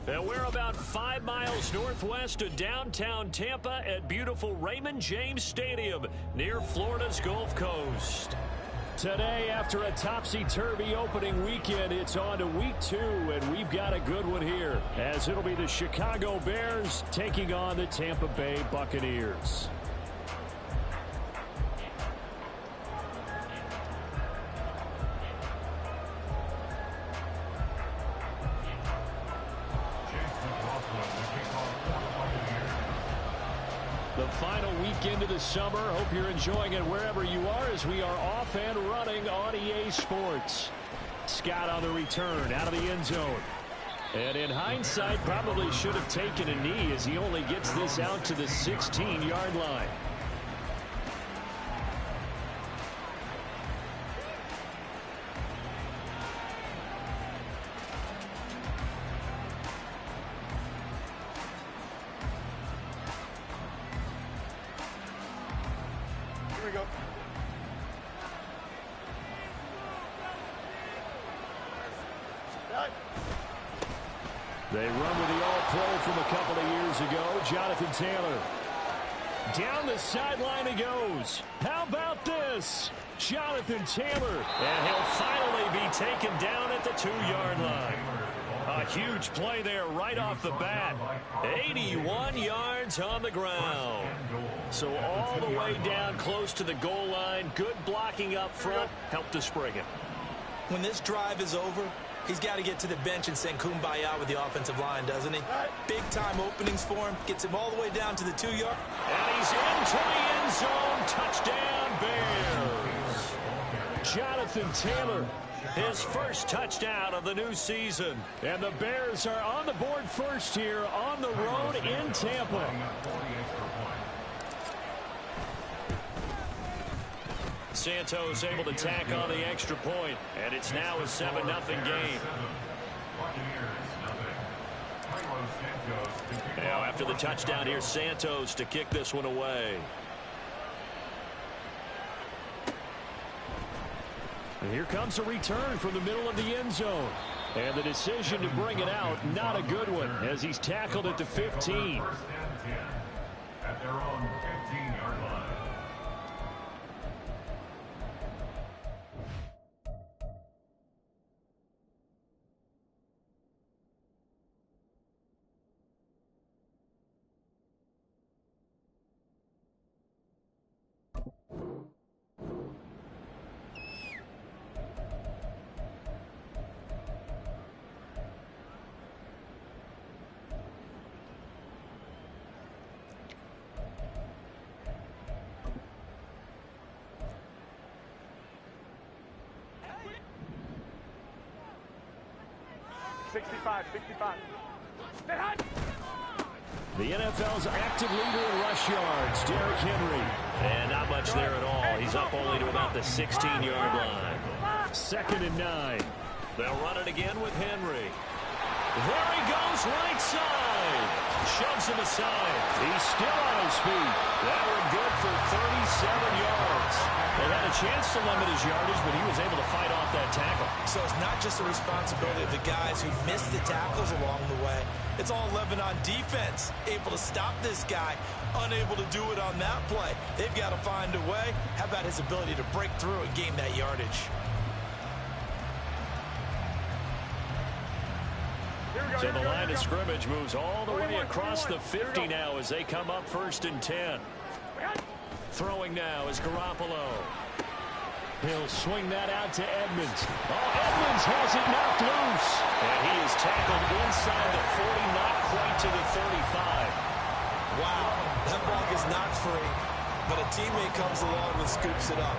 And we're about 5 miles northwest of downtown Tampa at beautiful Raymond James Stadium near Florida's Gulf Coast. Today, after a topsy-turvy opening weekend, it's on to week 2, and we've got a good one here, as it'll be the Chicago Bears taking on the Tampa Bay Buccaneers. The final weekend of the summer. Hope you're enjoying it wherever you are as we are off and running on EA Sports. Scott on the return out of the end zone. And in hindsight, probably should have taken a knee as he only gets this out to the 16-yard line. They run with the all-pro from a couple of years ago, Jonathan Taylor. Down the sideline he goes. How about this? Jonathan Taylor. And he'll finally be taken down at the 2-yard line. A huge play there right off the bat. 81 yards on the ground. So all the way down close to the goal line. Good blocking up front. Helped to spring it. When this drive is over, he's got to get to the bench and sing Kumbaya with the offensive line, doesn't he? Big-time openings for him. Gets him all the way down to the 2-yard. And he's into the end zone. Touchdown, Bears. Jonathan Taylor, his first touchdown of the new season. And the Bears are on the board first here on the road in Tampa. Santos able to tack on the extra point, and it's now a 7-0 game. Now after the touchdown, here's Santos to kick this one away. And here comes a return from the middle of the end zone. And the decision to bring it out, not a good one, as he's tackled at the 15. At their own 15-yard line. The NFL's active leader in rush yards, Derrick Henry. And not much there at all. He's up only to about the 16-yard line. 2nd and 9. They'll run it again with Henry. There he goes, right side. Shoves him aside. He's still on his feet. That one good for 37 yards. They had a chance to limit his yardage, but he was able to fight off that tackle. So it's not just the responsibility of the guys who missed the tackles along the way. It's all 11 on defense. Able to stop this guy. Unable to do it on that play. They've got to find a way. How about his ability to break through and gain that yardage? So the line of scrimmage moves all the way across the 50 now as they come up 1st and 10. Throwing now is Garoppolo. He'll swing that out to Edmonds. Oh, Edmonds has it knocked loose. And he is tackled inside the 40, not quite to the 35. Wow, that ball gets knocked free, but a teammate comes along and scoops it up.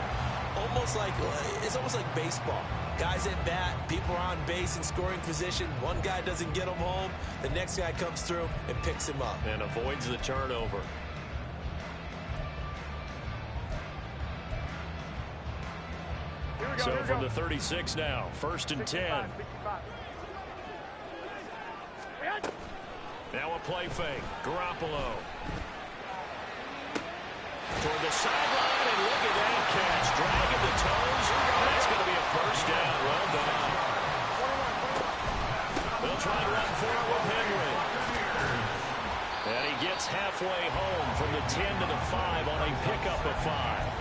It's almost like baseball. Guys at bat, people are on base in scoring position. One guy doesn't get him home. The next guy comes through and picks him up. And avoids the turnover. So from the 36 now, 1st and 10. Now a play fake. Garoppolo. Toward the sideline, and look at that catch. Dragging the toes. That's going to be a first down. Well done. They'll try to run for it with Henry. And he gets halfway home from the 10 to the 5 on a pickup of 5.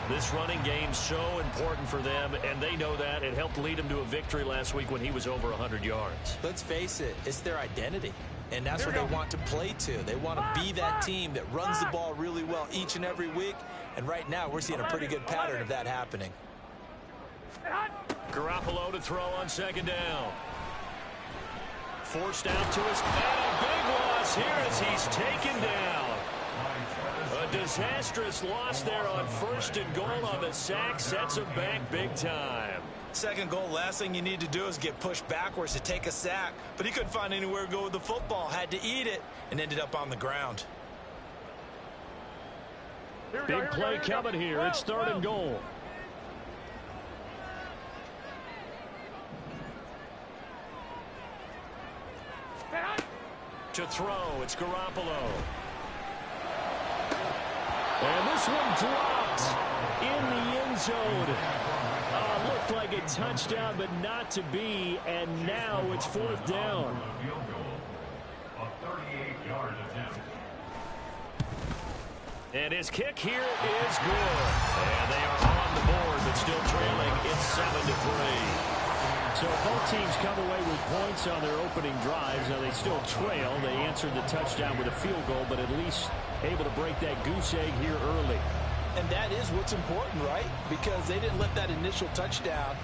This running game's so important for them, and they know that. It helped lead them to a victory last week when he was over 100 yards. Let's face it, it's their identity. And that's what they want to play to. They want to be that team that runs the ball really well each and every week. And right now, we're seeing a pretty good pattern of that happening. Garoppolo to throw on 2nd down. Forced out to his, and a big loss here as he's taken down. A disastrous loss there on 1st and goal on the sack. Sets him back big time. 2nd goal, last thing you need to do is get pushed backwards to take a sack. But he couldn't find anywhere to go with the football. Had to eat it and ended up on the ground. Big play coming here. It's 3rd and goal. To throw, it's Garoppolo. And this one dropped in the end zone. Looked like a touchdown, but not to be. And now it's 4th down. A 38-yard attempt. And his kick here is good. And they are on the board, but still trailing. It's 7-3. So both teams come away with points on their opening drives. Now they still trail. They answered the touchdown with a field goal, but at least able to break that goose egg here early. And that is what's important, right? Because they didn't let that initial touchdown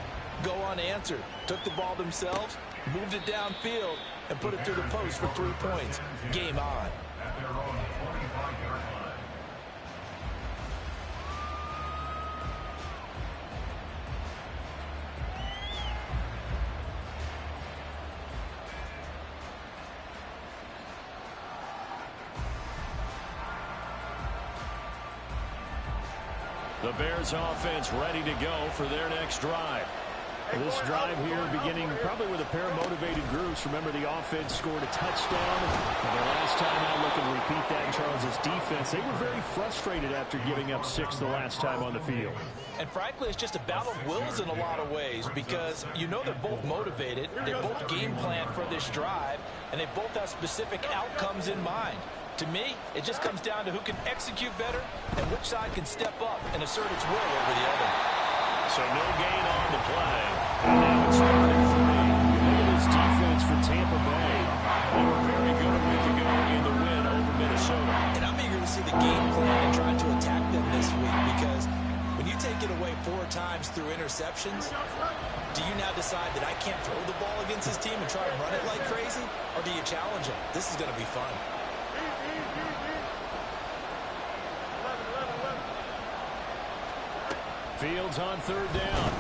go unanswered. Took the ball themselves, moved it downfield, and put it through the post for 3 points. Game on. At their own 45-yard line. The Bears offense ready to go for their next drive. This drive here beginning probably with a pair of motivated groups. Remember, the offense scored a touchdown. And the last time out, looking to repeat that in Charles's defense. They were very frustrated after giving up 6 the last time on the field. And frankly, it's just a battle of wills in a lot of ways because you know they're both motivated. They both game plan for this drive, and they both have specific outcomes in mind. To me, it just comes down to who can execute better and which side can step up and assert its will over the other. So no gain on the play. And now it's 3rd and 3. Look at this defense for Tampa Bay. They were very good a week ago in the win over Minnesota. And I'm eager to see the game plan and try to attack them this week because when you take it away 4 times through interceptions, do you now decide that I can't throw the ball against this team and try to run it like crazy? Or do you challenge them? This is going to be fun. Fields on 3rd down.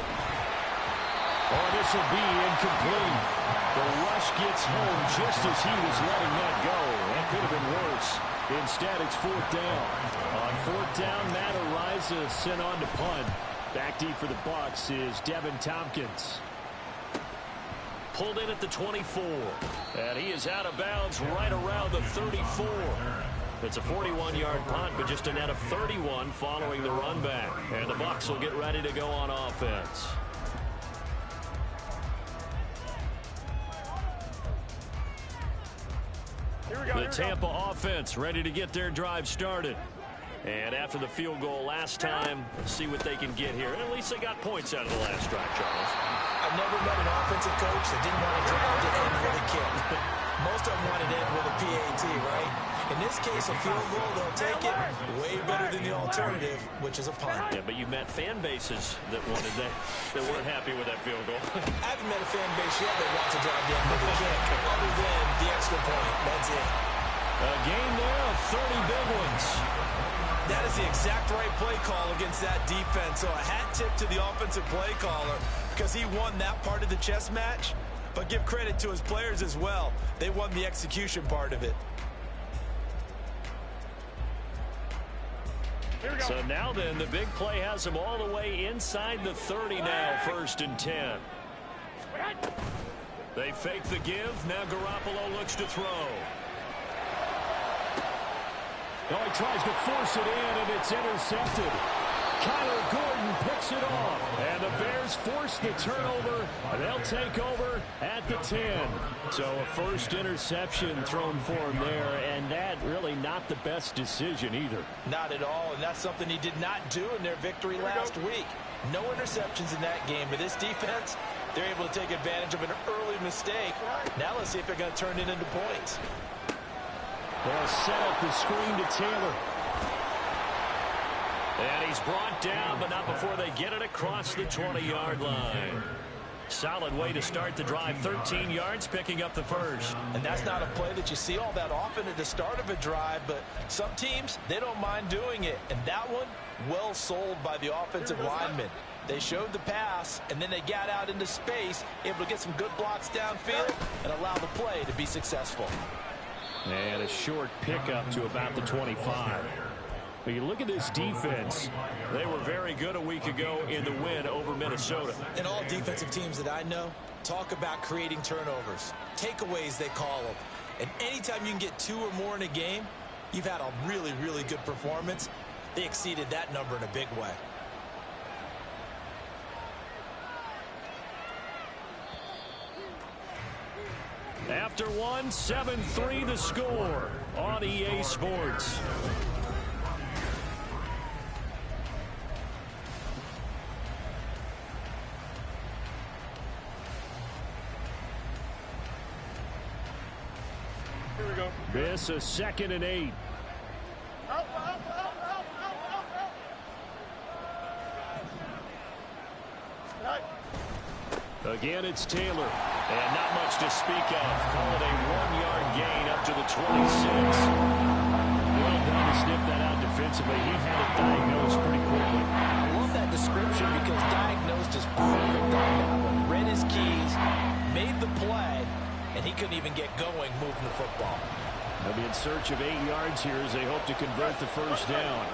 Oh, this will be incomplete. The rush gets home just as he was letting that go. That could have been worse. Instead, it's 4th down. On 4th down, Matt Ariza sent on to punt. Back deep for the Bucs is Devin Tompkins. Pulled in at the 24. And he is out of bounds right around the 34. It's a 41-yard punt, but just a net of 31 following the run back. And the Bucs will get ready to go on offense. The Tampa offense ready to get their drive started. And after the field goal last time, let's see what they can get here. At least they got points out of the last drive, Charles. I've never met an offensive coach that didn't want to drive to end with a kick. Most of them wanted to end with a PAT, right? In this case, a field goal, they'll take it way better than the alternative, which is a punt. Yeah, but you met fan bases that wanted that weren't happy with that field goal. I haven't met a fan base yet that wants to drive down with a kick, other than the extra point. That's it. A game there of 30 big ones. That is the exact right play call against that defense. So a hat tip to the offensive play caller because he won that part of the chess match. But give credit to his players as well. They won the execution part of it. So now then, the big play has them all the way inside the 30 now, 1st and 10. They fake the give. Now Garoppolo looks to throw. Oh, he tries to force it in, and it's intercepted. Kyler Gordon picks it off, and the Bears force the turnover. They'll take over at the 10. So a first interception thrown for him there, and that really not the best decision either. Not at all, and that's something he did not do in their victory last week. No interceptions in that game, but this defense, they're able to take advantage of an early mistake. Now let's see if they're going to turn it into points. They'll set up the screen to Taylor. And he's brought down, but not before they get it across the 20-yard line. Solid way to start the drive. 13 yards, picking up the first. And that's not a play that you see all that often at the start of a drive, but some teams, they don't mind doing it. And that one, well sold by the offensive lineman. They showed the pass, and then they got out into space, able to get some good blocks downfield and allow the play to be successful. And a short pickup to about the 25. But you look at this defense. They were very good a week ago in the win over Minnesota. And all defensive teams that I know talk about creating turnovers. Takeaways, they call them. And anytime you can get 2 or more in a game, you've had a really, really good performance. They exceeded that number in a big way. After one, 7-3 the score on EA Sports. Here we go. This is 2nd and 8. Again, it's Taylor. And not much to speak of. Call it a 1-yard gain up to the 26. Well done to sniff that out defensively. He had it diagnosed pretty quickly. I love that description because diagnosed is perfect on that one. Read his keys, made the play, and he couldn't even get going moving the football. They'll be in search of 8 yards here as they hope to convert the first down.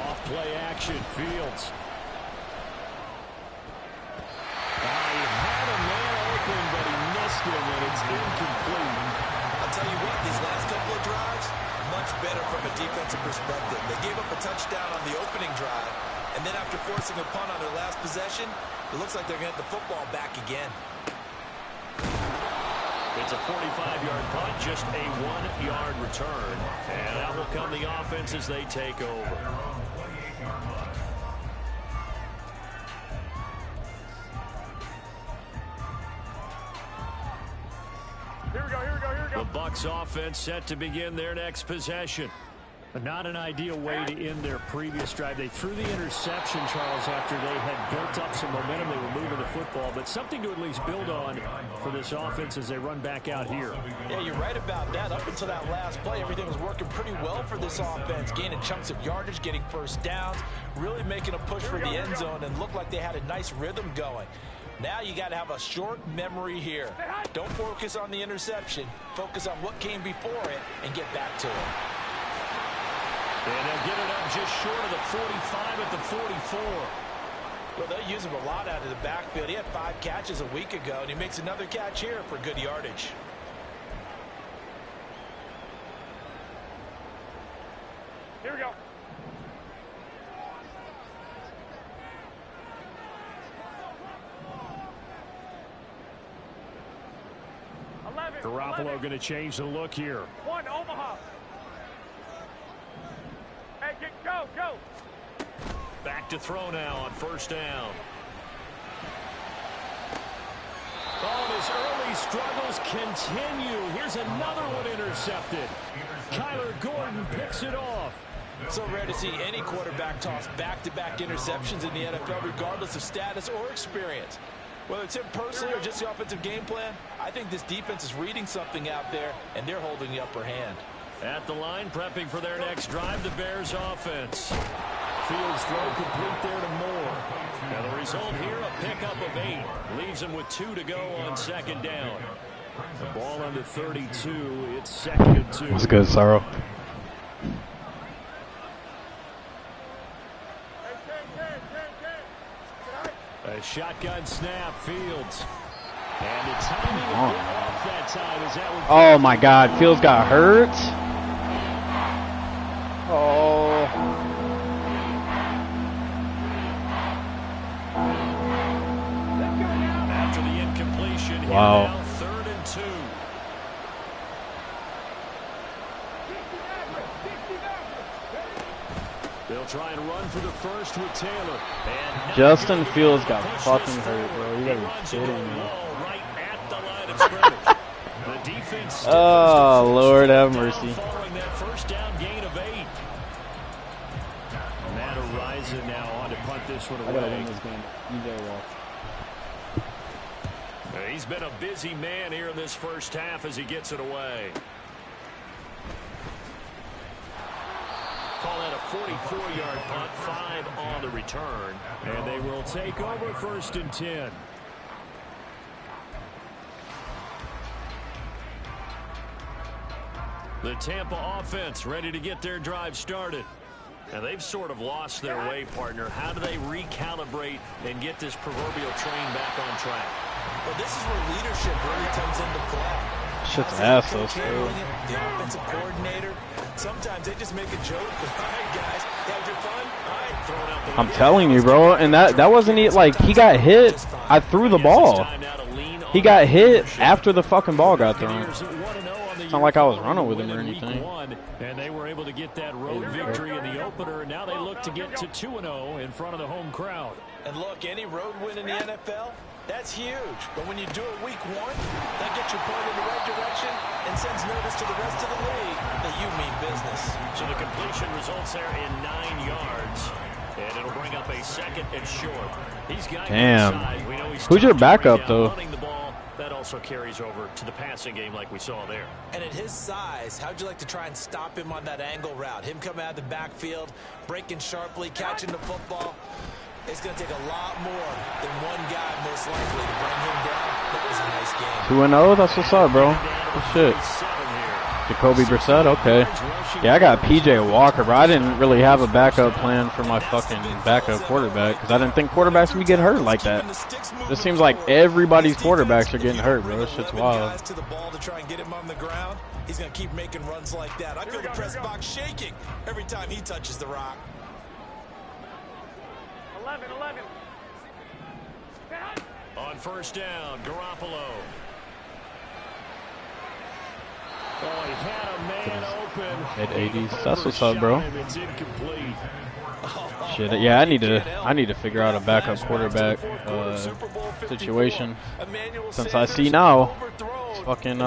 Off play action, Fields. He had a man open, but he missed him, and it's incomplete. I'll tell you what, these last couple of drives, much better from a defensive perspective. They gave up a touchdown on the opening drive, and then after forcing a punt on their last possession, it looks like they're going to get the football back again. It's a 45-yard punt, just a 1-yard return. And out will come the offense as they take over. Here we go, here we go, here we go. The Bucs offense set to begin their next possession. Not an ideal way to end their previous drive. They threw the interception, Charles, after they had built up some momentum. They were moving the football, but something to at least build on for this offense as they run back out here. Yeah, you're right about that. Up until that last play, everything was working pretty well for this offense, gaining chunks of yardage, getting first downs, really making a push for the end zone, and looked like they had a nice rhythm going. Now you got to have a short memory here. Don't focus on the interception. Focus on what came before it and get back to it. And they'll get it up just short of the 45 at the 44. Well, they'll use him a lot out of the backfield. He had 5 catches a week ago, and he makes another catch here for good yardage. Here we go. Garoppolo going to change the look here. 1 Omaha. Hey, go, go. Back to throw now on first down. Oh, and his early struggles continue. Here's another one intercepted. Kyler Gordon picks it off. So rare to see any quarterback toss back-to-back interceptions in the NFL, regardless of status or experience. Whether it's him personally or just the offensive game plan, I think this defense is reading something out there, and they're holding the upper hand. At the line, prepping for their next drive, the Bears offense. Fields throw complete there to Moore. Now the result here, a pickup of 8. Leaves him with 2 to go on second down. The ball under 32. It's 2nd and 2. What's good, Sorrow? A shotgun snap, Fields. And the timing a bit off that time as that one. Oh my God, Fields got hurt. Oh. After the incompletion, wow. Now 3rd and 2. They'll try and run for the first with Taylor. And Justin Fields got fucking hurt, bro. You gotta be kidding me. Right at the line of scrimmage. The defense Oh, Lord have mercy. Following that first down gain of 8. Matt Ariza now on to punt this one away. I gotta win this game. You very well. He's been a busy man here in this first half as he gets it away. Call that a 44-yard punt, 5 on the return. And they will take over 1st and 10. The Tampa offense ready to get their drive started. And they've sort of lost their way, partner. How do they recalibrate and get this proverbial train back on track? Well, this is where leadership really comes into play. Shit's ass, though, the offensive coordinator. Sometimes they just make a joke. All right, guys, had your fun? All right, throw it out the I'm telling you, bro. And that wasn't it. Like, he got hit. I threw the ball. He got hit after the fucking ball got thrown. It's not like I was running with him or anything. And they were able to get that road victory in the opener. Now they look to get to 2-0 in front of the home crowd. And look, any road win in the NFL, that's huge. But when you do it week 1, that gets you pointed in the right direction and sends notice to the rest of the league that you mean business. So the completion results there in 9 yards. And it'll bring up a 2nd and short. He's got damn. We know he's who's your backup, though? The ball. That also carries over to the passing game like we saw there. And at his size, how'd you like to try and stop him on that angle route? Him coming out of the backfield, breaking sharply, catching the football. It's going to take a lot more than one guy, most likely, to bring him down. That was a nice game. 2-0, that's what's up, bro. Good shit. Jacoby Brissett, okay. Yeah, I got PJ Walker, bro. I didn't really have a backup plan for my fucking backup quarterback because I didn't think quarterbacks would get hurt like that. This seems like everybody's quarterbacks are getting hurt, bro. This shit's wild. To the ball to try and get him on the ground. He's going to keep making runs like that. I feel the press box shaking every time he touches the rock. 11. On 1st down, Garoppolo. Oh, he had a man open. Mid-80s. That's what's up, bro. It's incomplete. Shit, yeah, I need to figure out a backup quarterback situation. Since I see now, it's fucking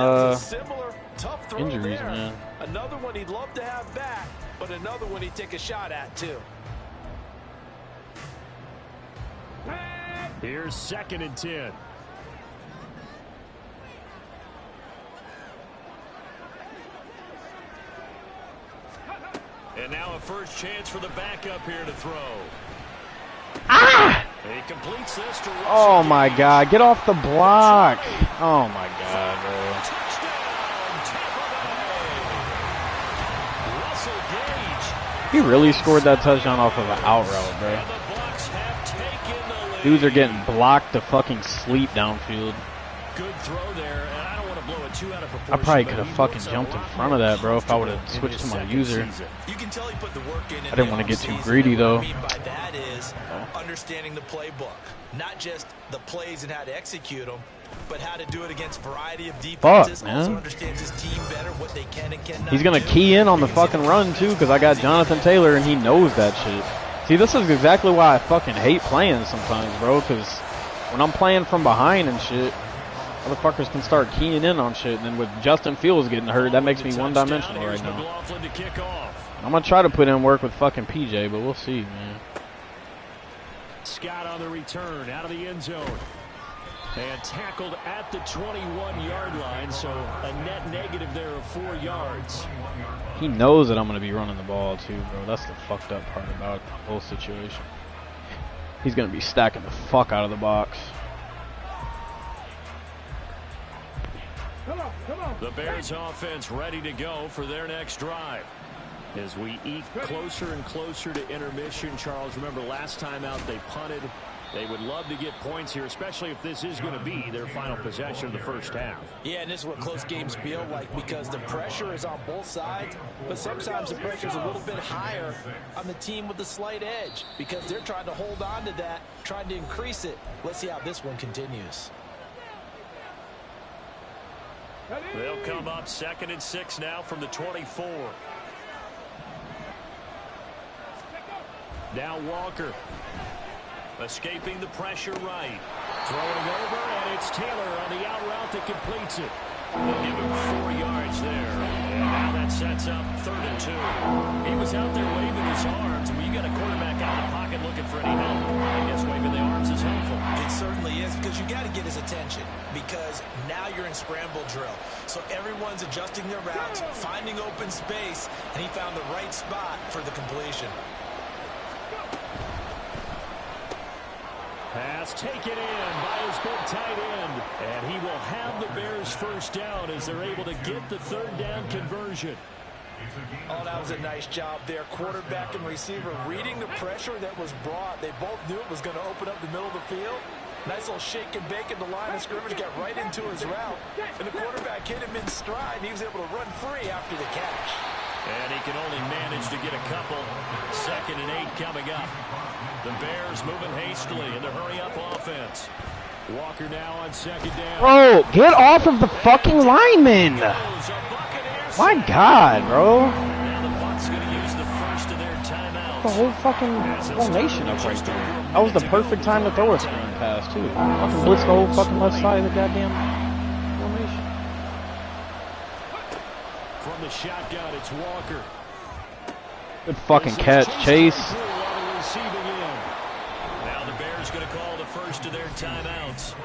injuries, man. Another one he'd love to have back, but another one he'd take a shot at too. Here's 2nd and 10. And now a first chance for the backup here to throw. Ah! He completes this to Russell. Oh my God! Get off the block! Oh my God, bro! He really scored that touchdown off of an out route, bro. Dudes are getting blocked to fucking sleep downfield. Good throw there, and I don't want to blow it too out of proportion. I probably could have fucking jumped in front of that, bro, if I would have switched to my user. You can tell he put the work in. I didn't want to get too greedy, though. What I mean by that is understanding the playbook, not just the plays and how to execute them, but how to do it against a variety of defenses. Fuck, man. Also understands his team better, what they can and cannot. He's gonna key in on the fucking run too, because I got Jonathan Taylor and he knows that shit. See, this is exactly why I fucking hate playing sometimes, bro, because when I'm playing from behind and shit, motherfuckers can start keying in on shit, and then with Justin Fields getting hurt, that makes me one-dimensional right now. I'm gonna try to put in work with fucking PJ, but we'll see, man. Scott on the return, out of the end zone. And tackled at the 21-yard line, so a net negative there of 4 yards. He knows that I'm going to be running the ball too, bro. That's the fucked up part about the whole situation. He's going to be stacking the fuck out of the box. Come on. The Bears offense ready to go for their next drive. As we eke closer and closer to intermission, Charles, remember last time out they punted. They would love to get points here, especially if this is going to be their final possession of the first half. Yeah, and this is what close games feel like because the pressure is on both sides, but sometimes the pressure is a little bit higher on the team with the slight edge because they're trying to hold on to that, trying to increase it. Let's see how this one continues. They'll come up 2nd and 6 now from the 24. Now Walker. Escaping the pressure right. Throwing it over, and it's Taylor on the out route that completes it. They'll give him 4 yards there. And now that sets up 3rd and 2. He was out there waving his arms. When you got a quarterback out of the pocket looking for any help, I guess waving the arms is helpful. It certainly is because you got to get his attention because now you're in scramble drill. So everyone's adjusting their routes, finding open space, and he found the right spot for the completion. Pass taken in by his big tight end. And he will have the Bears first down as they're able to get the 3rd down conversion. Oh, that was a nice job there. Quarterback and receiver reading the pressure that was brought. They both knew it was going to open up the middle of the field. Nice little shake and bake in the line of scrimmage, got right into his route. And the quarterback hit him in stride, and he was able to run free after the catch. And he can only manage to get a couple. 2nd and 8 coming up. The Bears moving hastily in the hurry-up offense. Walker now on 2nd down. Bro, get off of the fucking lineman. My God, bro. Now the Bucs going to use the first of their timeouts. The whole nation up right there. That was the perfect time to throw a screen pass, too. Fucking blitz the whole fucking left side of the goddamn formation. From the shotgun, it's Walker. Good fucking catch, Chase. Now the Bears going to call the first of their timeouts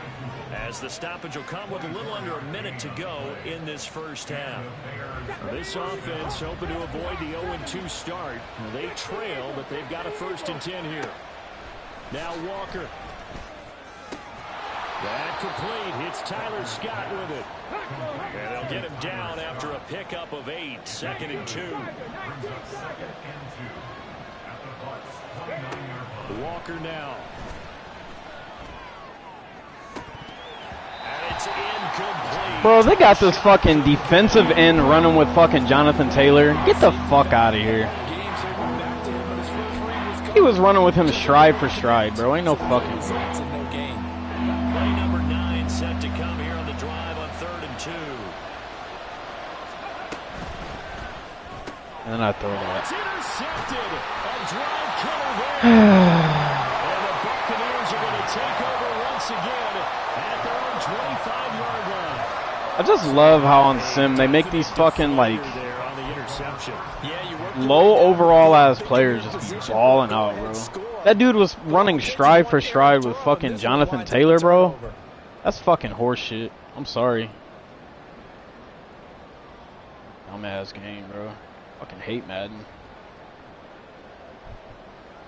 as the stoppage will come with a little under a minute to go in this first half. This offense hoping to avoid the 0-2 start. They trail, but they've got a 1st and 10 here. Now Walker. That complete. It's Tyler Scott with it. And they'll get him down after a pickup of 8. 2nd and 2. Walker now. And it's incomplete. Bro, they got this fucking defensive end running with fucking Jonathan Taylor. Get the fuck out of here. He was running with him stride for stride, bro. Ain't no fucking. Play number 9 set to come here on the drive on 3rd and 2. And then I throw that. It's intercepted. A drive killer there. And the Buccaneers are going to take over once again at their own 25-yard line. I just love how on Sim they make these fucking like There on the interception. low overall ass players just be balling out, bro. That dude was running stride for stride with fucking Jonathan Taylor, bro. That's fucking horseshit. I'm sorry. Dumbass game, bro. Fucking hate Madden.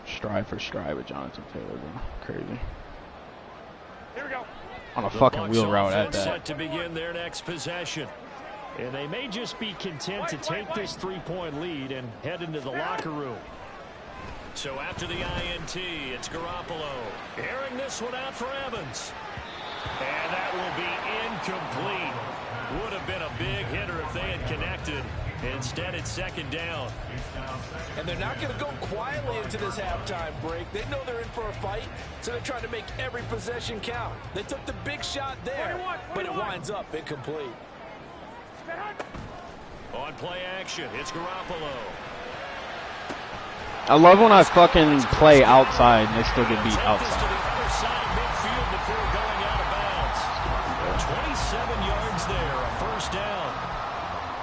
Stride for stride with Jonathan Taylor, bro. Crazy. Here we go. On a fucking wheel route at Set that. to begin their next possession. And they may just be content to take this 3-point lead and head into the locker room. So after the INT, it's Garoppolo. Airing this one out for Evans. And that will be incomplete. Would have been a big hitter if they had connected. Instead, it's 2nd down. And they're not going to go quietly into this halftime break. They know they're in for a fight, so they're trying to make every possession count. They took the big shot there, but it winds up incomplete. On play action, it's Garoppolo. I love when I fucking play outside and they still get beat Take this to outside. the other side of midfield before going out of bounds. 27 yards there, a 1st down.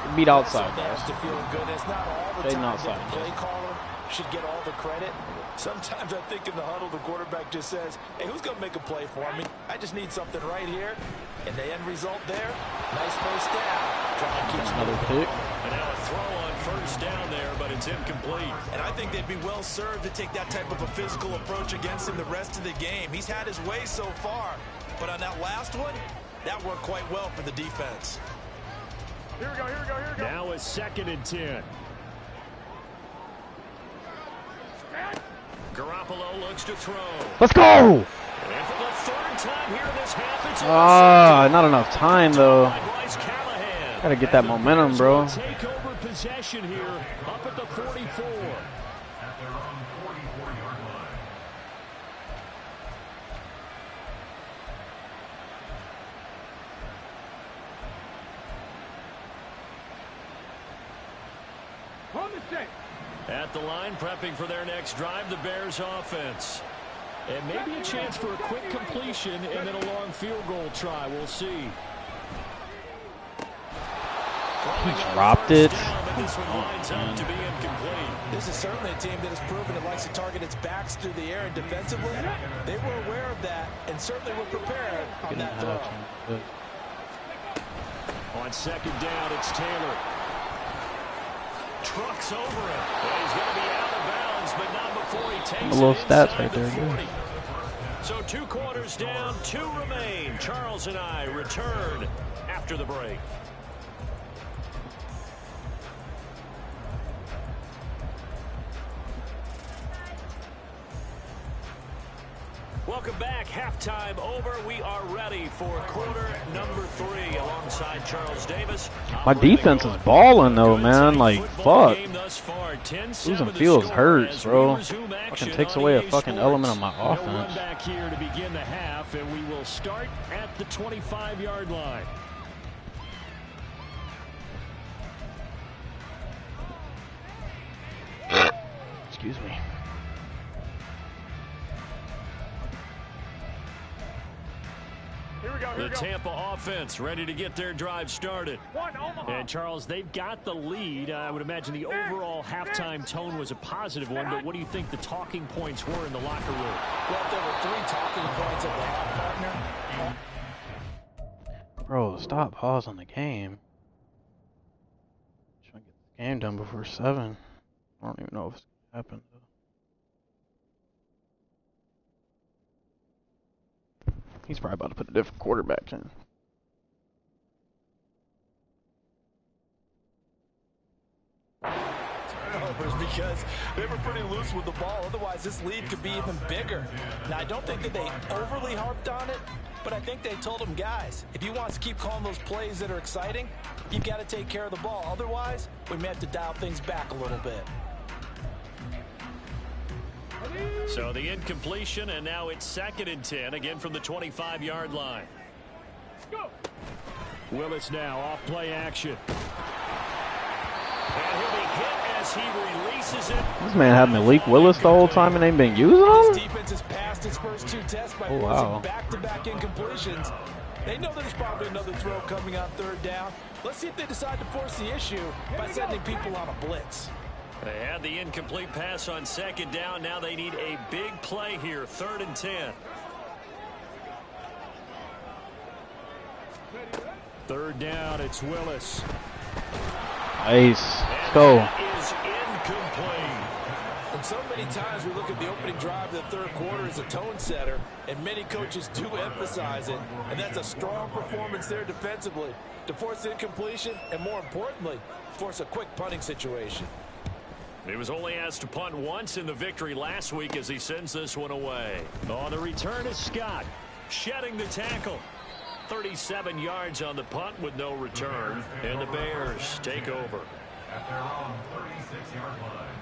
Get beat outside, That's guys. to feel good. It's not all the Staying time outside, that the play caller should get all the credit. Sometimes I think in the huddle, the quarterback just says, hey, who's going to make a play for me? I just need something right here. And the end result there, nice first down. Another pick. And now a throw on 1st down there, but it's incomplete. And I think they'd be well served to take that type of a physical approach against him the rest of the game. He's had his way so far. But on that last one, that worked quite well for the defense. Here we go, here we go, here we go. Now a 2nd and 10. Garoppolo looks to throw. Let's go! And for the third time here in this half, it's not enough time, though. Gotta get that momentum, bro. Take over possession here up at the 44. At their own 44-yard line. At the line, prepping for their next drive, the Bears offense. And maybe a chance for a quick completion and then a long field goal try. We'll see. He dropped it. This one winds up to be incomplete. This is certainly a team that has proven it likes to target its backs through the air, and defensively, they were aware of that and certainly were prepared on that throw. On second down, it's Taylor. Trucks over him. Well, he's going to be out of bounds, but not before he takes a little stats right the there. 40. So 2 quarters down, 2 remain. Charles and I return after the break. Welcome back. Halftime over. We are ready for quarter number 3 alongside Charles Davis. My defense is balling, though, man. Like, fuck. Losing fields hurts, bro. Fucking takes away a fucking element of my offense. Back here to begin the half, and we will start at the 25-yard line. Excuse me. The Tampa offense ready to get their drive started. And, Charles, they've got the lead. I would imagine the overall halftime tone was a positive one, but what do you think the talking points were in the locker room? Well, there were 3 talking points at the half, partner. Bro, stop pausing the game. Trying to get the game done before 7. I don't even know if it's going to happen. He's probably about to put a different quarterback in. Turnovers because they were pretty loose with the ball. Otherwise, this lead could be even bigger. Now, I don't think that they overly harped on it, but I think they told them, guys, if you want to keep calling those plays that are exciting, you've got to take care of the ball. Otherwise, we may have to dial things back a little bit. So the incompletion, and now it's 2nd and 10, again from the 25-yard line. Willis now off play action. And he'll be hit as he releases it. This man had Malik Willis the whole time and ain't been using him? This defense has passed its first 2 tests by wow. back-to-back incompletions. They know there's probably another throw coming on 3rd down. Let's see if they decide to force the issue by sending people on a blitz. They had the incomplete pass on 2nd down. Now they need a big play here, 3rd and 10. 3rd down, it's Willis. Nice. Let's go. That is incomplete. And so many times we look at the opening drive of the 3rd quarter as a tone setter, and many coaches do emphasize it, and that's a strong performance there defensively to force incompletion and, more importantly, force a quick punting situation. He was only asked to punt once in the victory last week as he sends this one away. On the return is Scott, shedding the tackle. 37 yards on the punt with no return, and the Bears take over. At their own 36-yard line.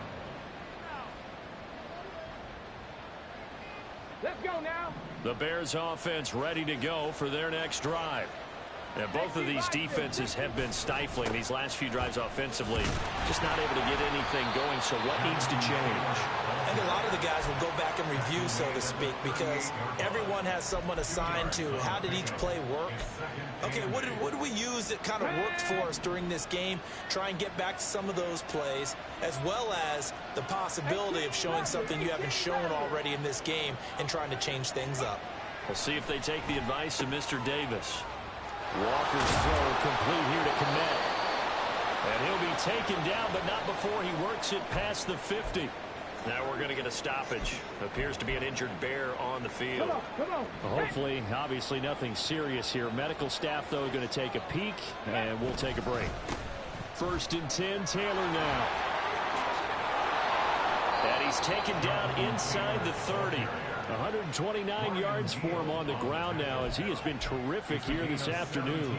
Let's go now. The Bears offense ready to go for their next drive. And both of these defenses have been stifling these last few drives offensively. Just not able to get anything going, so what needs to change? I think a lot of the guys will go back and review, so to speak, because everyone has someone assigned to how did each play work. Okay, what did we use that kind of worked for us during this game? Try and get back to some of those plays, as well as the possibility of showing something you haven't shown already in this game and trying to change things up. We'll see if they take the advice of Mr. Davis. Walker's throw complete here to Kmet. And he'll be taken down, but not before he works it past the 50. Now we're going to get a stoppage. Appears to be an injured Bear on the field. Come on. Well, hopefully, obviously nothing serious here. Medical staff, though, going to take a peek, and we'll take a break. 1st and 10, Taylor now. And he's taken down inside the 30. 129 yards for him on the ground now, as he has been terrific here this afternoon.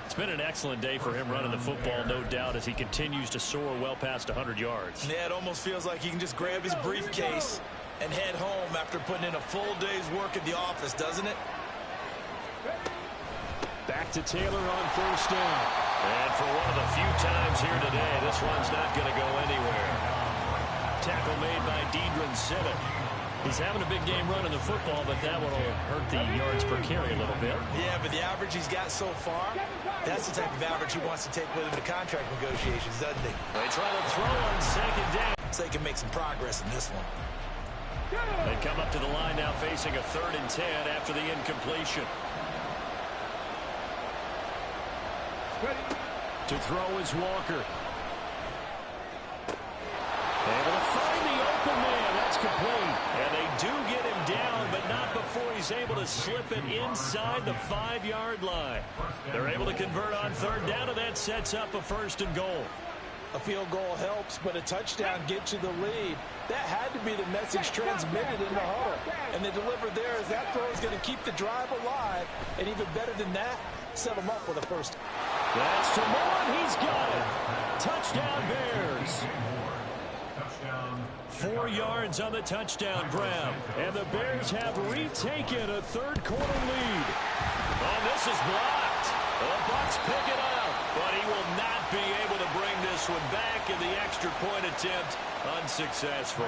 It's been an excellent day for him running the football, no doubt, as he continues to soar well past 100 yards. Yeah, it almost feels like he can just grab his briefcase and head home after putting in a full day's work at the office, doesn't it? Back to Taylor on first down. And for one of the few times here today, this one's not going to go anywhere. Tackle made by Deidron Simmons. He's having a big game running the football, but that one will hurt the yards per carry a little bit. Yeah, but the average he's got so far, that's the type of average he wants to take with him to contract negotiations, doesn't he? They try to throw on second down. So they can make some progress in this one. They come up to the line now facing a 3rd and 10 after the incompletion. To throw is Walker. Able to find the open man. That's complete. And they do get him down, but not before he's able to slip it inside the 5-yard line. They're able to convert on 3rd down, and that sets up a 1st and goal. A field goal helps, but a touchdown gets you the lead. That had to be the message transmitted in the huddle. And they delivered there as that throw is going to keep the drive alive. And even better than that, set them up with a 1st. That's to Moore. He's got it. Touchdown Bears. 4 yards on the touchdown grab. And the Bears have retaken a 3rd quarter lead. Oh, this is blocked. The Bucs pick it up, but he will not be able to bring this one back, in the extra point attempt unsuccessful.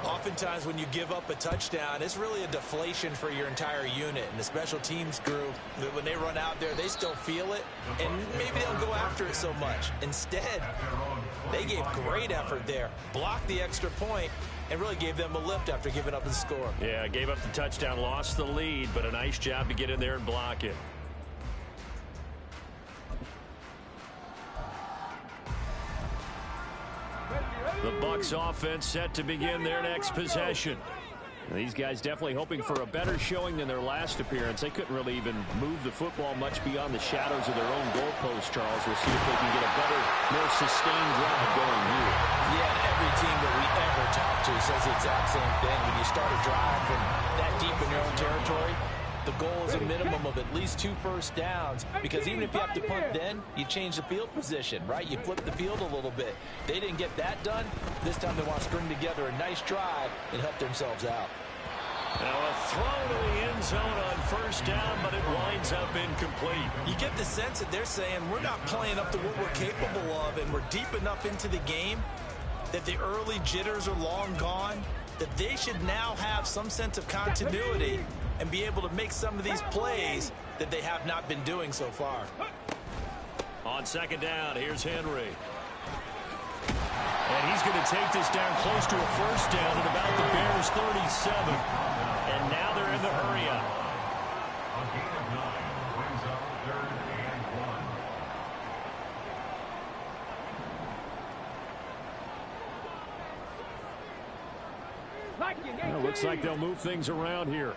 Oftentimes when you give up a touchdown, it's really a deflation for your entire unit. And the special teams group, when they run out there, they still feel it, and maybe they don't go after it so much. Instead, they gave great effort there, blocked the extra point, and really gave them a lift after giving up the score. Yeah, gave up the touchdown, lost the lead, but a nice job to get in there and block it. The Bucs offense set to begin their next possession. These guys definitely hoping for a better showing than their last appearance. They couldn't really even move the football much beyond the shadows of their own goalpost, Charles. We'll see if they can get a better, more sustained drive going here. Yeah, and every team that we ever talk to says the exact same thing. When you start a drive from that deep in your own territory, the goal is a minimum of at least 2 first downs, because even if you have to punt then, you change the field position, right? You flip the field a little bit. They didn't get that done. This time they want to string together a nice drive and help themselves out. Now a throw to the end zone on first down, but it winds up incomplete. You get the sense that they're saying we're not playing up to what we're capable of, and we're deep enough into the game that the early jitters are long gone, that they should now have some sense of continuity and be able to make some of these plays that they have not been doing so far. On second down, here's Henry. And he's going to take this down close to a first down at about the Bears' 37. And now they're in the hurry-up. A gain of 9 brings up 3rd and 1. Well, looks like they'll move things around here.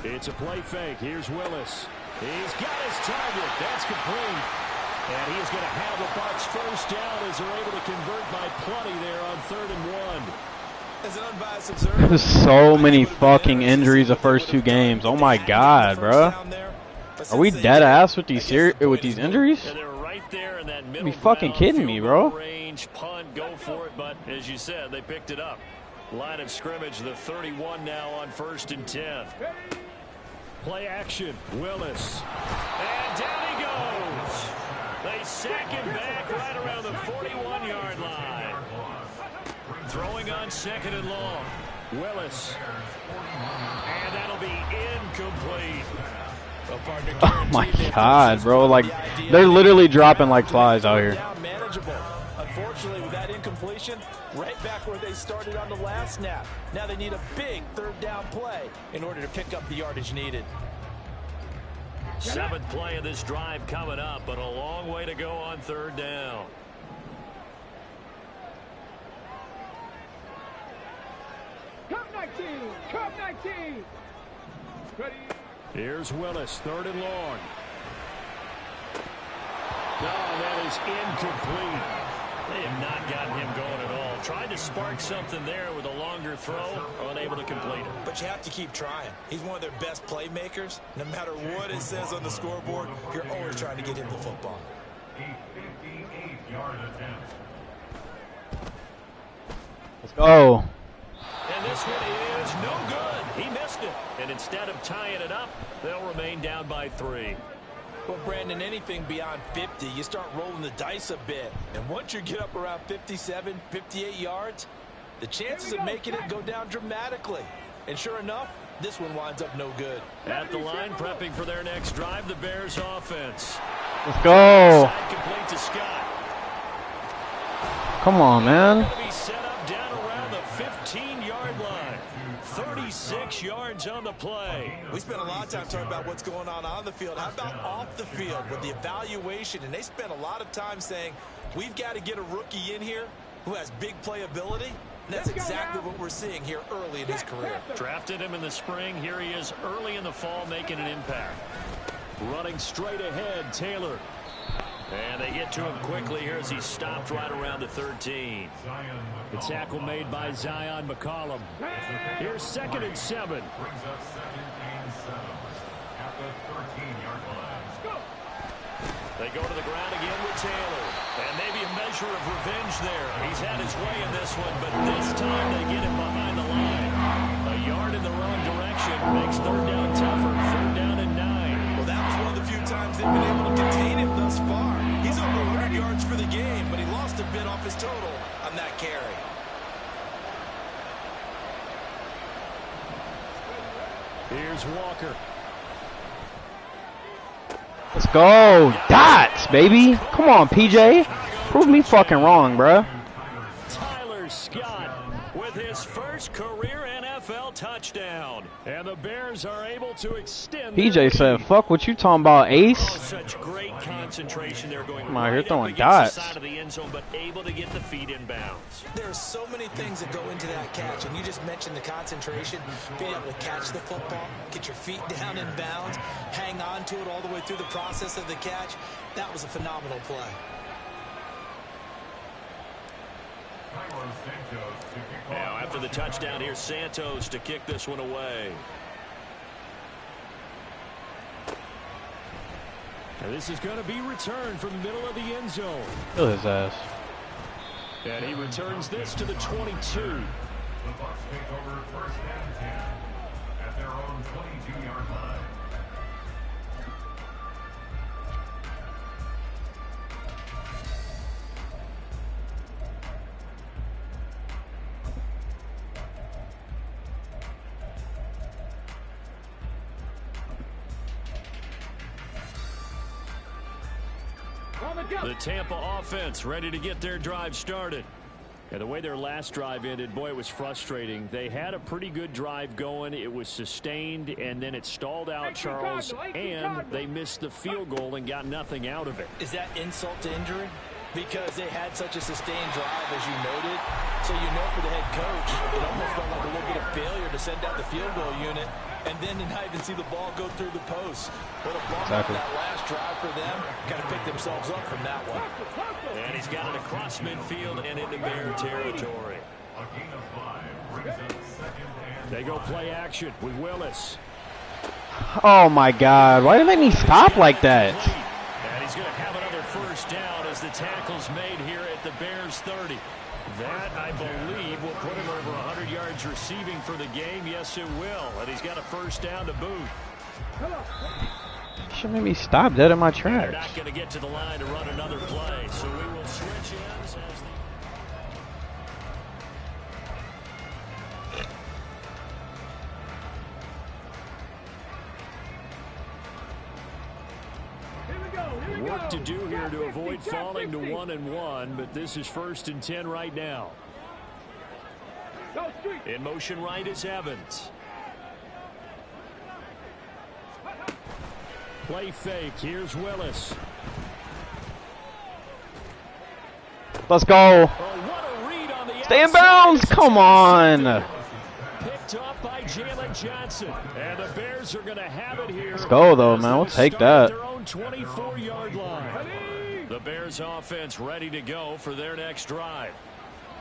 It's a play fake. Here's Willis. He's got his target. That's complete. And he is going to have the Bucs first down as they're able to convert by plenty there on 3rd and 1. As an unbiased observer, There's so many fucking injuries the first 2 games. Oh my god, bro. Are we dead ass with these injuries? And they're right there in that middle. You fucking kidding me, bro? Range, punt, go for it, but as you said, they picked it up. Line of scrimmage, the 31 now on 1st and 10. Play action. Willis. And down he goes. They sack him back right around the 41-yard line. Throwing on 2nd and long. Willis. And that'll be incomplete. Oh my god, bro. Like, they're literally dropping like flies out here. Manageable. Unfortunately, with that incompletion, right back where they started on the last snap. Now they need a big 3rd down play in order to pick up the yardage needed. 7th play of this drive coming up, but a long way to go on 3rd down. Come 19! Come 19! Ready? Here's Willis, 3rd and long. No, that is incomplete. They have not gotten him going at all. Tried to spark something there with a longer throw, unable to complete it. But you have to keep trying. He's one of their best playmakers. No matter what it says on the scoreboard, you're always trying to get him the football. A 58-yard attempt. Let's go. And this one is no good. He missed it. And instead of tying it up, they'll remain down by 3. Well, Brandon, anything beyond 50, you start rolling the dice a bit. And once you get up around 57, 58 yards, the chances of making it go down dramatically. And sure enough, this one winds up no good. At the line, prepping for their next drive, the Bears offense. Let's go. Side complete to Scott. Come on, man. Going to be set up down around the 15-yard line. 36 yards on the play. We spent a lot of time talking about what's going on the field. How about off the field with the evaluation? And they spent a lot of time saying, we've got to get a rookie in here who has big playability. And that's exactly what we're seeing here early in his career. Drafted him in the spring. Here he is early in the fall making an impact. Running straight ahead, Taylor. And they get to him quickly here as he stopped right around the 13. The tackle made by Zion McCollum. Here's 2nd and 7. Brings up 2nd and 7 at the 13-yard line. They go to the ground again with Taylor. And maybe a measure of revenge there. He's had his way in this one, but this time they get him behind the line. A yard in the wrong direction makes 3rd down tougher. 3rd down and 9. Well, that was one of the few times they've been able to contain him thus far. He's over 100 yards for the game, but he lost a bit off his total on that carry. Here's Walker. Let's go. Dots, baby. Come on, PJ. Prove me fucking wrong, bruh. Tyler Scott with his first career NFL touchdown. And the Bears are able to extend. PJ said, fuck what you talking about, Ace. Oh, such great concentration. They're going Come out here right throwing up against dots. the side of the end zone, but able to get the feet in bounds. There are so many things that go into that catch, and you just mentioned the concentration, being able to catch the football, get your feet down in bounds, hang on to it all the way through the process of the catch. That was a phenomenal play. Now, after the touchdown, here's Santos to kick this one away. And this is going to be returned from the middle of the end zone. Kill his ass. And he returns this to the 22. The Bucs take over 1st and 10 at their own 22-yard line. The Tampa offense ready to get their drive started. And the way their last drive ended, boy, it was frustrating. They had a pretty good drive going. It was sustained, and then it stalled out, Charles, and they missed the field goal and got nothing out of it. Is that insult to injury? Because they had such a sustained drive, as you noted. So you know for the head coach, it almost felt like a little bit of failure to send out the field goal unit and then to not even see the ball go through the post. What a bummer Exactly. that last drive for them. Got to pick themselves up from that one. And he's got it across midfield and into Bear territory. A gain of 5 brings up 2nd and They go play action with Willis. Oh my god. Why did they make me stop like that? And he's going to have another first down as the tackle's made here at the Bears 30. That, I believe, will put him over 100 yards receiving for the game. Yes, it will. And he's got a first down to boot. Should make me stop dead in my They're tracks. not going to get to the line to run another play, so we will switch ends as work to do here to avoid falling to 1-1, but this is 1st and 10 right now. In motion right is Evans. Play fake. Here's Willis. Let's go. Oh, what a read on the Stay in outside. bounds. Come on. Picked up by Jalen Johnson. And the Bears are going to have it here. Let's go, though, as man. they We'll take start that. their own 24-yard line. The Bears offense ready to go for their next drive.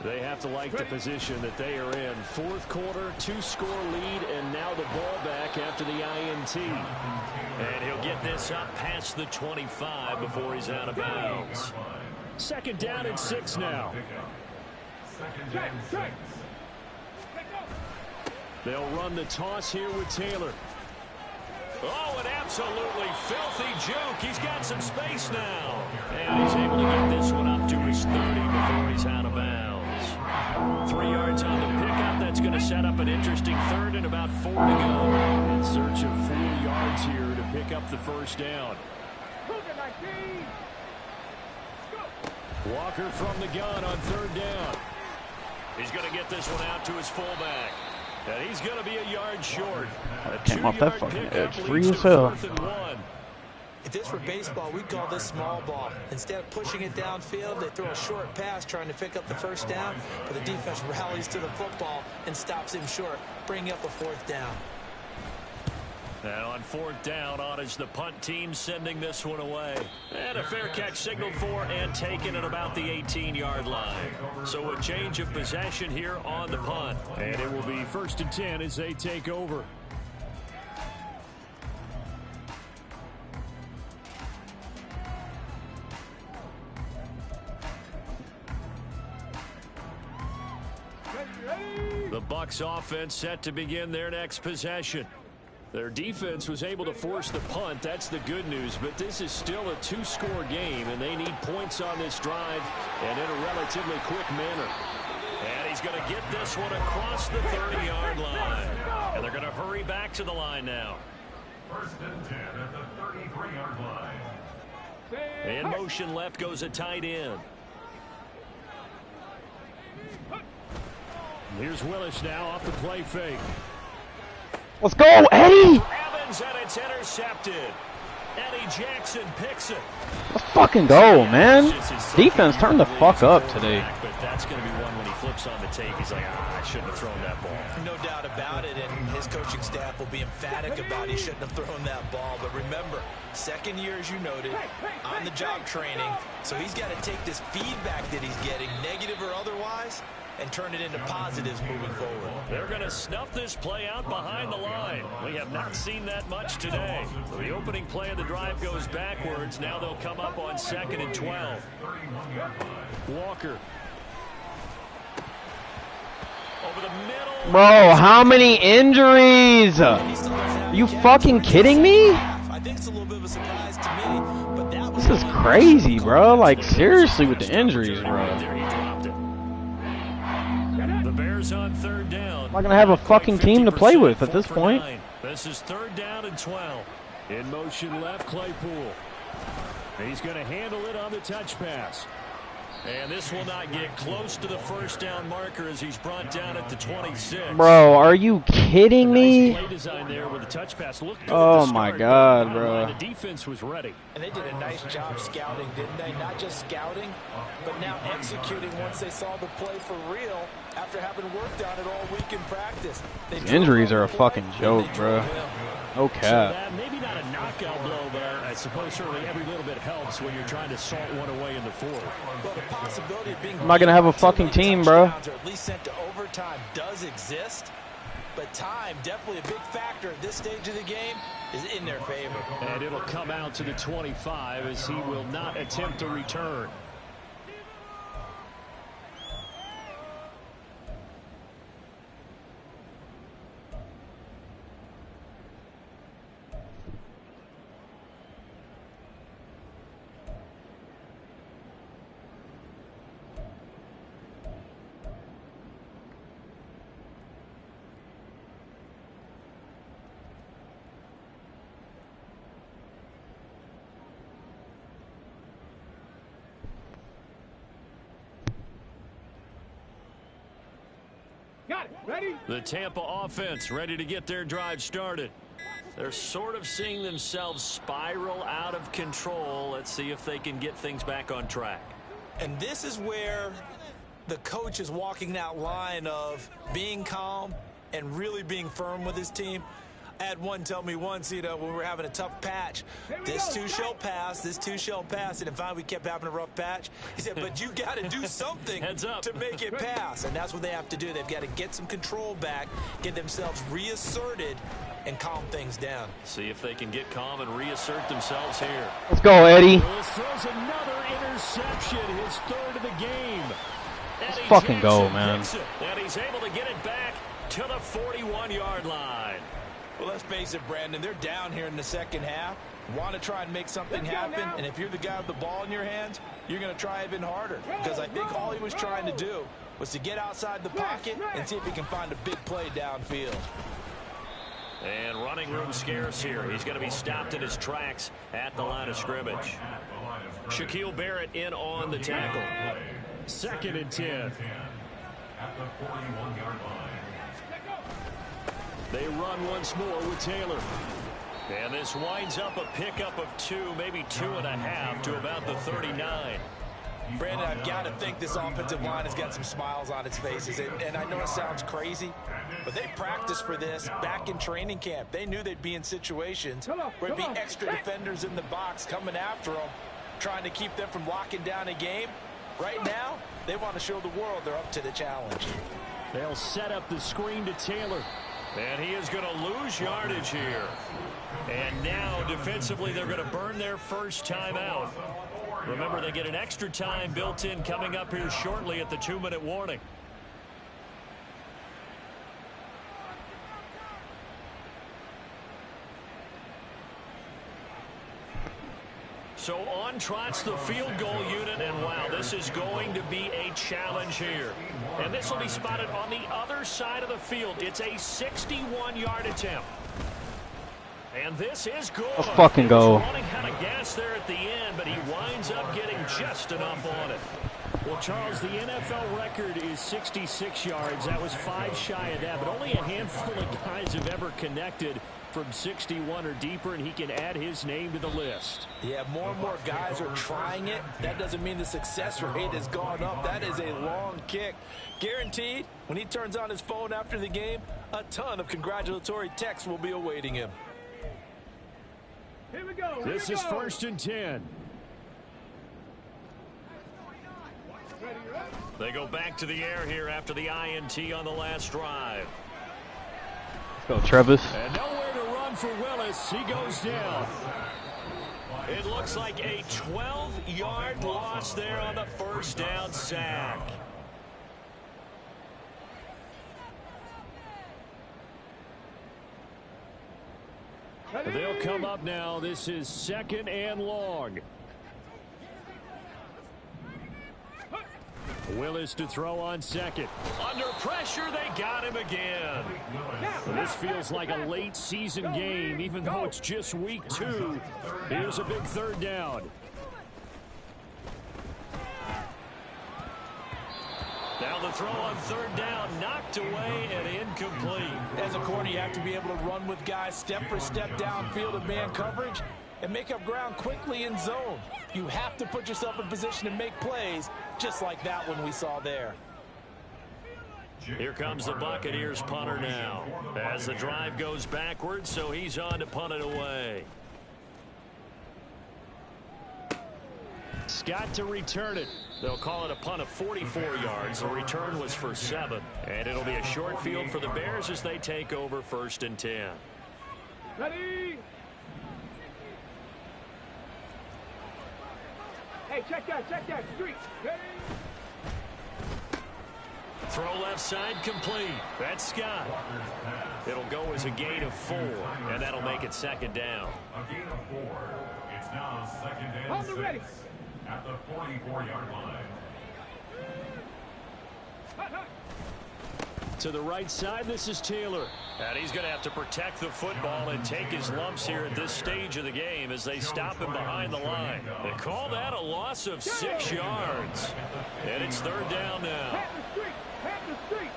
They have to like the position that they are in. Fourth quarter, 2-score lead, and now the ball back after the INT. And he'll get this up past the 25 before he's out of bounds. Second down and 6 now. They'll run the toss here with Taylor. Oh, an absolutely filthy juke. He's got some space now. And he's able to get this one up to his 30 before he's out of bounds. 3 yards on the pickup. That's going to set up an interesting third and about 4 to go. In search of 4 yards here to pick up the first down. Walker from the gun on third down. He's going to get this one out to his fullback. And he's going to be a yard short. Came off that fucking edge. Free as hell. If this were baseball, we'd call this small ball. Instead of pushing it downfield, they throw a short pass trying to pick up the first down, but the defense rallies to the football and stops him short, bringing up a fourth down. And on fourth down, on is the punt team sending this one away. And a fair catch signaled for and taken at about the 18-yard line. So a change of possession here on the punt. And it will be 1st and 10 as they take over. The Bucs offense set to begin their next possession. Their defense was able to force the punt. That's the good news. But this is still a 2-score game, and they need points on this drive and in a relatively quick manner. And he's going to get this one across the 30-yard line. And they're going to hurry back to the line now. 1st and 10 at the 33-yard line. In motion left goes a tight end. Here's Willis now off the play fake. Let's go, Eddie! Evans, and it's intercepted. Eddie Jackson picks it. Let's fucking go, man. Defense, turn the fuck up today. But that's going to be one when he flips on the tape. He's like, I shouldn't have thrown that ball. No doubt about it, and his coaching staff will be emphatic about he shouldn't have thrown that ball. But remember, second year, as you noted, on-the-job training. So he's got to take this feedback that he's getting, negative or otherwise, and turn it into positives moving forward. They're going to snuff this play out behind the line. We have not seen that much today. The opening play of the drive goes backwards. Now they'll come up on 2nd and 12. Walker. Over the middle. Bro, how many injuries? Are you fucking kidding me? I think it's a little bit of a surprise to me, but that was This is crazy, bro. Like, seriously with the injuries, bro. There he dropped it. The Bears on third down. I'm not going to have a fucking team to play with at this point. This is 3rd down and 12. In motion left, Claypool. He's going to handle it on the touch pass. And this will not get close to the first down marker as he's brought down at the 26. Bro, are you kidding me? Nice play design there with the touch pass. Looked good Oh at the my start. God, bro. The defense was ready. And they did a nice job scouting, didn't they? Not just scouting, but now executing once they saw the play for real after having worked on it all week in practice. Injuries are a fucking joke, bro. No So cap. that, maybe not a knockout blow, but I suppose certainly every little bit helps when you're trying to salt one away in the fourth. Well, the possibility of being I'm not gonna have a fucking team, bro. or at least sent to overtime does exist, but time, definitely a big factor at this stage of the game, is in their favor. And it'll come out to the 25 as he will not attempt to return. Got it. Ready? The Tampa offense ready to get their drive started. They're sort of seeing themselves spiral out of control. Let's see if they can get things back on track. And this is where the coach is walking that line of being calm and really being firm with his team. I had one tell me once, you know, when we were having a tough patch, this too shall pass, this too shall pass. And finally we kept having a rough patch. He said, but you got to do something to make it pass. And that's what they have to do. They've got to get some control back, get themselves reasserted, and calm things down. See if they can get calm and reassert themselves here. Let's go, Eddie. Willis throws another interception, his third of the game. Let's fucking go, man. And he's able to get it back to the 41-yard line. Well, let's face it, Brandon, they're down here in the second half. Want to try and make something happen, and if you're the guy with the ball in your hands, you're going to try even harder. Because I think all he was trying to do was to get outside the pocket and see if he can find a big play downfield. And running room scarce here. He's going to be stopped in his tracks at the line of scrimmage. Shaquille Barrett in on the tackle. 2nd and 10. At the 41-yard line. They run once more with Taylor. And this winds up a pickup of 2, maybe 2.5 to about the 39. Brandon, I've got to think this offensive line has got some smiles on its faces. And I know it sounds crazy, but they practiced for this back in training camp. They knew they'd be in situations where there'd be extra defenders in the box coming after them, trying to keep them from locking down a game. Right now, they want to show the world they're up to the challenge. They'll set up the screen to Taylor. And he is going to lose yardage here. And now, defensively, they're going to burn their first time out. Remember, they get an extra time built in coming up here shortly at the 2-minute warning. So on trots the field goal unit, and wow, this is going to be a challenge here. And this will be spotted on the other side of the field. It's a 61-yard attempt. And this is good. Let's fucking go. Running out of gas there at the end, but he winds up getting just enough on it. Well, Charles, the NFL record is 66 yards. That was 5 shy of that, but only a handful of guys have ever connected from 61 or deeper, and he can add his name to the list. Yeah, more and more guys are trying it. That doesn't mean the success rate has gone up. That is a long kick. Guaranteed, when he turns on his phone after the game, a ton of congratulatory texts will be awaiting him. Here we go. This is 1st and 10. They go back to the air here after the INT on the last drive. Let's go, Travis. And nowhere to run for Willis. He goes down. It looks like a 12-yard loss there on the first down sack. They'll come up now. This is 2nd and long. Willis to throw on 2nd. Under pressure, they got him again. This feels like a late season game, even though it's just week 2. Here's a big 3rd down. Now the throw on 3rd down, knocked away and incomplete. As a corner, you have to be able to run with guys step for step downfield in man coverage and make up ground quickly in zone. You have to put yourself in position to make plays, just like that one we saw there. Here comes the Buccaneers punter now. As the drive goes backwards, so he's on to punt it away. Scott to return it. They'll call it a punt of 44 yards. The return was for 7. And it'll be a short field for the Bears as they take over 1st and 10. Ready? Hey, check that. Street. Ready? Throw left side complete. That's Scott. It'll go as a gain of 4, and that'll make it 2nd down. A gain of 4. It's now 2nd and Hold 6 it ready. at the 44-yard line. To the right side, this is Taylor. And he's going to have to protect the football and take his lumps here at this stage of the game as they stop him behind the line. They call that a loss of 6 yards. And it's 3rd down now. Pat the street.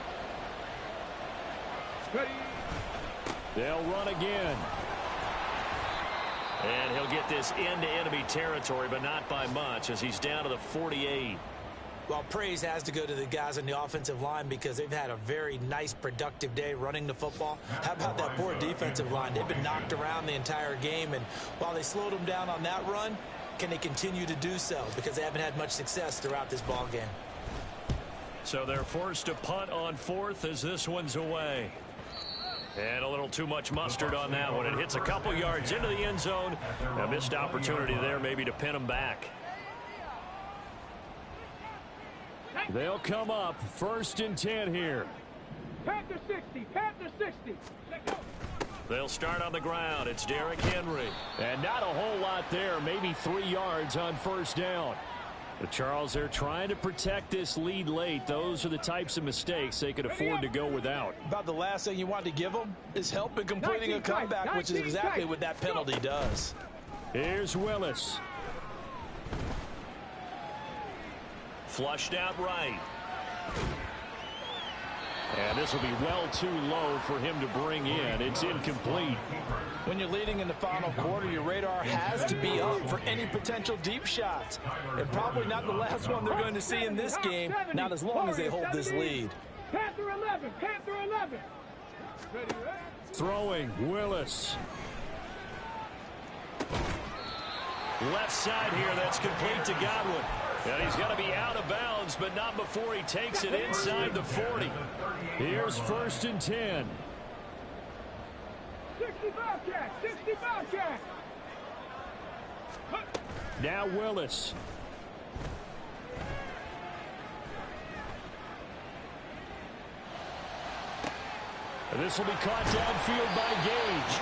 Ready? They'll run again. And he'll get this into enemy territory, but not by much as he's down to the 48. Well, praise has to go to the guys on the offensive line because they've had a very nice, productive day running the football. How about that poor defensive line? They've been knocked around the entire game, and while they slowed them down on that run, can they continue to do so? Because they haven't had much success throughout this ball game. So they're forced to punt on 4th as this one's away. And a little too much mustard on that one. It hits a couple yards into the end zone. A missed opportunity there maybe to pin them back. They'll come up 1st and 10 here. Panther 60, Panther 60. They'll start on the ground. It's Derrick Henry. And not a whole lot there. Maybe 3 yards on 1st down. But Charles, they're trying to protect this lead late. Those are the types of mistakes they could afford to go without. About the last thing you want to give them is help in completing a comeback, which is exactly what that penalty does. Here's Willis. Flushed out right. And this will be well too low for him to bring in. It's incomplete. When you're leading in the final quarter, your radar has to be up for any potential deep shots. And probably not the last one they're going to see in this game, not as long as they hold this lead. Panther 11, Panther 11. Throwing, Willis. Left side here, that's complete to Godwin. And he's got to be out of bounds, but not before he takes it inside the 40. Here's 1st and 10. 65 catch, 65 catch. Now Willis. And this will be caught downfield by Gage.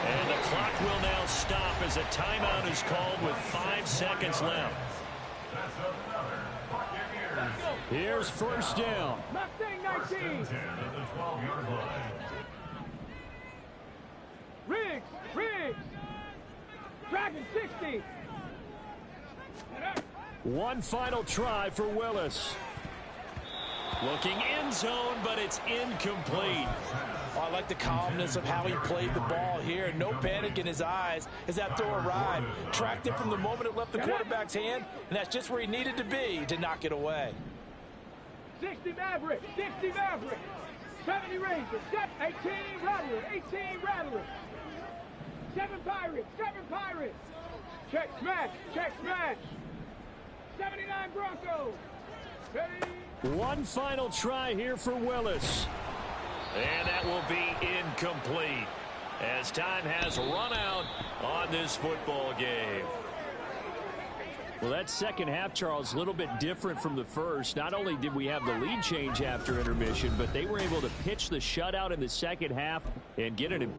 And the clock will now stop as a timeout is called with 5 seconds left. Here's 1st down. Mustang 19. Riggs, Riggs. Dragon 60. One final try for Willis. Looking end zone, but it's incomplete. Oh, I like the calmness of how he played the ball here. No panic in his eyes as that throw arrived. Tracked it from the moment it left the quarterback's hand, and that's just where he needed to be to knock it away. 60 Maverick, 60 Maverick. 70 Rangers, 18 Rattler, 18 Rattler. 7 Pirates, 7 Pirates. Check smash, check smash. 79 Broncos. Ready? One final try here for Willis. And that will be incomplete as time has run out on this football game. Well, that second half, Charles, a little bit different from the first. Not only did we have the lead change after intermission, but they were able to pitch the shutout in the second half and get it in.